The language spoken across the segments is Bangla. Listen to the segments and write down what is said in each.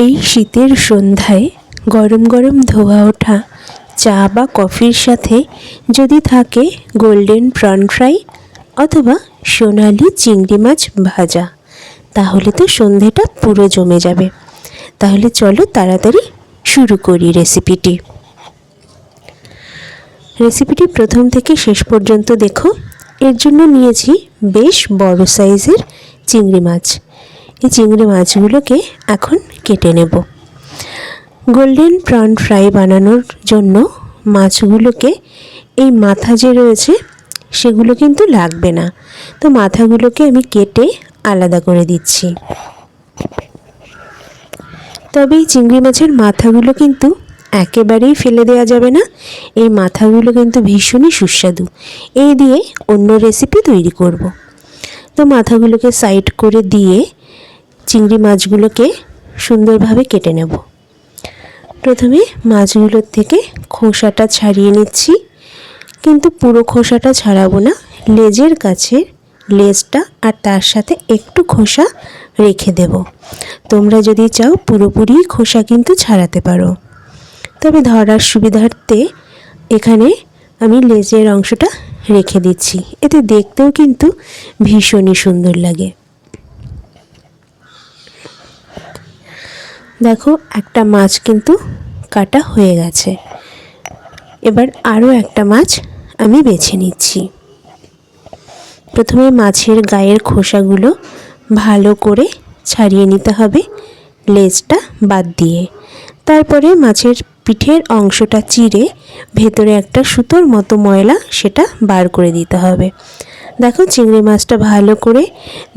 এই শীতের সন্ধ্যায় গরম গরম ধোয়া ওঠা চা বা কফির সাথে যদি থাকে গোল্ডেন প্রন ফ্রাই অথবা সোনালি চিংড়ি মাছ ভাজা, তাহলে তো সন্ধেটা পুরো জমে যাবে। তাহলে চলো তাড়াতাড়ি শুরু করি রেসিপিটি প্রথম থেকে শেষ পর্যন্ত দেখো। এর জন্য নিয়েছি বেশ বড় সাইজের চিংড়ি মাছ। এই চিংড়ি মাছগুলোকে এখন কেটে নেব। গোল্ডেন প্রন ফ্রাই বানানোর জন্য মাছগুলোকে এই মাথা যে রয়েছে সেগুলো কিন্তু লাগবে না, তো মাথাগুলোকে আমি কেটে আলাদা করে দিচ্ছি। তবে এই চিংড়ি মাছের মাথাগুলো কিন্তু একেবারেই ফেলে দেওয়া যাবে না। এই মাথাগুলো কিন্তু ভীষণই সুস্বাদু। এই দিয়ে অন্য রেসিপি তৈরি করব। তো মাথাগুলোকে সাইড করে দিয়ে চিংড়ি মাছগুলোকে সুন্দরভাবে কেটে নেব। প্রথমে মাছগুলোর থেকে খোসাটা ছাড়িয়ে নিচ্ছি, কিন্তু পুরো খোসাটা ছাড়াবো না। লেজের কাছে লেজটা আর তার সাথে একটু খোসা রেখে দেব। তোমরা যদি চাও পুরোপুরি খোসা কিন্তু ছাড়াতে পারো, তবে ধরার সুবিধার্থে এখানে আমি লেজের অংশটা রেখে দিচ্ছি। এতে দেখতেও কিন্তু ভীষণই সুন্দর লাগে। দেখো, একটা মাছ কিন্তু কাটা হয়ে গেছে। এবার আরও একটা মাছ আমি বেছে নিচ্ছি। প্রথমে মাছের গায়ের খোসাগুলো ভালো করে ছাড়িয়ে নিতে হবে, লেজটা বাদ দিয়ে। তারপরে মাছের পিঠের অংশটা চিরে ভেতরে একটা সুতোর মতো ময়লা সেটা বার করে দিতে হবে। দেখো, চিংড়ি মাছটা ভালো করে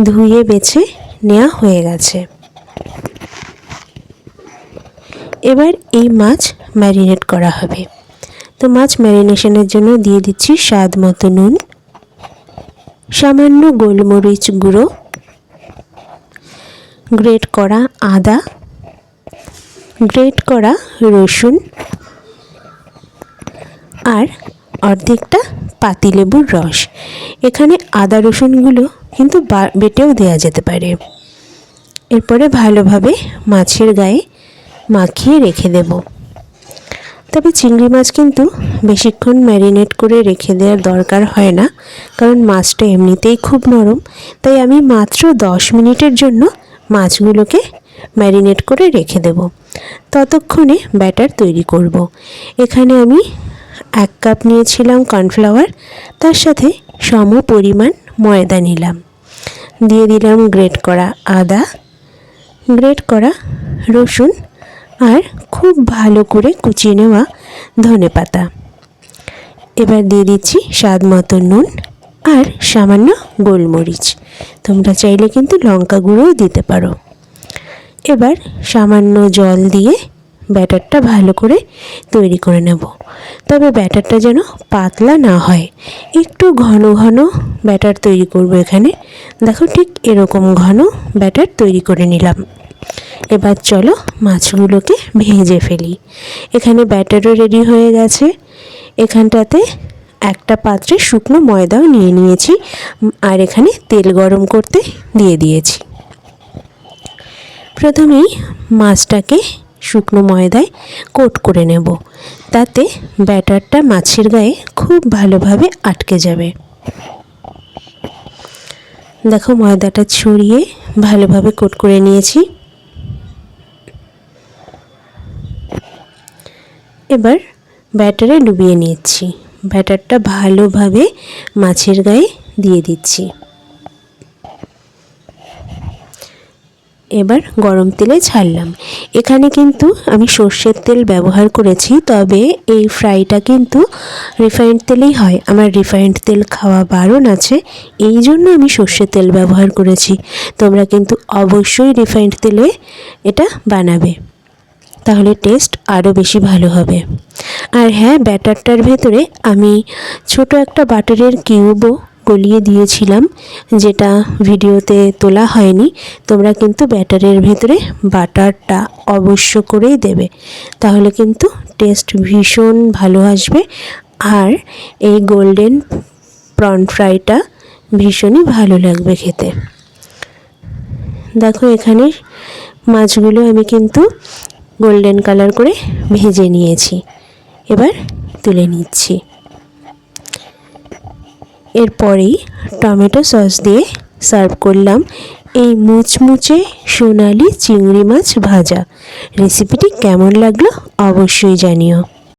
ধুয়ে বেছে নেওয়া হয়ে গেছে। এবার এই মাছ ম্যারিনেট করা হবে। তো মাছ ম্যারিনেশনের জন্য দিয়ে দিচ্ছি স্বাদ মতো নুন, সামান্য গোলমরিচ গুঁড়ো, গ্রেট করা আদা, গ্রেট করা রসুন আর অর্ধেকটা পাতিলেবুর রস। এখানে আদা রসুনগুলো কিন্তু বেটেও দেওয়া যেতে পারে। এরপরে ভালোভাবে মাছের গায়ে মাখিয়ে রেখে দেব। তবে চিংড়ি মাছ কিন্তু বেশিক্ষণ ম্যারিনেট করে রেখে দেওয়ার দরকার হয় না, কারণ মাছটা এমনিতেই খুব নরম। তাই আমি মাত্র 10 মিনিটের জন্য মাছগুলোকে ম্যারিনেট করে রেখে দেব। ততক্ষণে ব্যাটার তৈরি করব। এখানে আমি 1 কাপ নিয়েছিলাম কর্নফ্লাওয়ার, তার সাথে সম পরিমাণ ময়দা নিলাম। দিয়ে দিলাম গ্রেট করা আদা, গ্রেট করা রসুন আর খুব ভালো করে কুচিয়ে নেওয়া ধনেপাতা। এবার দিয়ে দিচ্ছি স্বাদ মতো নুন আর সামান্য গোলমরিচ। তোমরা চাইলে কিন্তু লঙ্কা গুঁড়োও দিতে পারো। এবার সামান্য জল দিয়ে ব্যাটারটা ভালো করে তৈরি করে নেব। তবে ব্যাটারটা যেন পাতলা না হয়, একটু ঘন ঘন ব্যাটার তৈরি করব এখানে। দেখো, ঠিক এরকম ঘন ব্যাটার তৈরি করে নিলাম। এবার চলো মাছগুলোকে ভেজে ফেলি। এখানে ব্যাটারও রেডি হয়ে গেছে। এখানটাতে একটা পাত্রে শুকনো ময়দাও নিয়ে নিয়েছি, আর এখানে তেল গরম করতে দিয়ে দিয়েছি। প্রথমেই মাছটাকে শুকনো ময়দায় কোট করে নেব, তাতে ব্যাটারটা মাছের গায়ে খুব ভালোভাবে আটকে যাবে। দেখো, ময়দাটা ছড়িয়ে ভালোভাবে কোট করে নিয়েছি। এবার ব্যাটারে ডুবিয়ে নিচ্ছি। ব্যাটারটা ভালোভাবে মাছের গায়ে দিয়ে দিচ্ছি। এবার গরম তেলে ছাড়লাম। এখানে কিন্তু আমি সর্ষের তেল ব্যবহার করেছি, তবে এই ফ্রাইটা কিন্তু রিফাইন্ড তেলেই হয়। আমার রিফাইন্ড তেল খাওয়া বারণ আছে, এই জন্য আমি সর্ষের তেল ব্যবহার করেছি। তোমরা কিন্তু অবশ্যই রিফাইন্ড তেলে এটা বানাবে, তাহলে টেস্ট আরও বেশি ভালো হবে। আর হ্যাঁ, ব্যাটারটার ভেতরে আমি ছোট একটা বাটারের কিউবও গলিয়ে দিয়েছিলাম, যেটা ভিডিওতে তোলা হয়নি। তোমরা কিন্তু ব্যাটারের ভেতরে বাটারটা অবশ্য করেই দেবে, তাহলে কিন্তু টেস্ট ভীষণ ভালো আসবে। আর এই গোল্ডেন প্রন ফ্রাইটা ভীষণই ভালো লাগবে খেতে। দেখো, এখানে মাছগুলো আমি কিন্তু গোল্ডেন কালার করে ভেজে নিয়েছি। এবার তুলে নিচ্ছি। এরপরেই টমেটো সস দিয়ে সার্ভ করলাম এই মুচমুচে সোনালি চিংড়ি মাছ ভাজা। রেসিপিটি কেমন লাগলো অবশ্যই জানিও।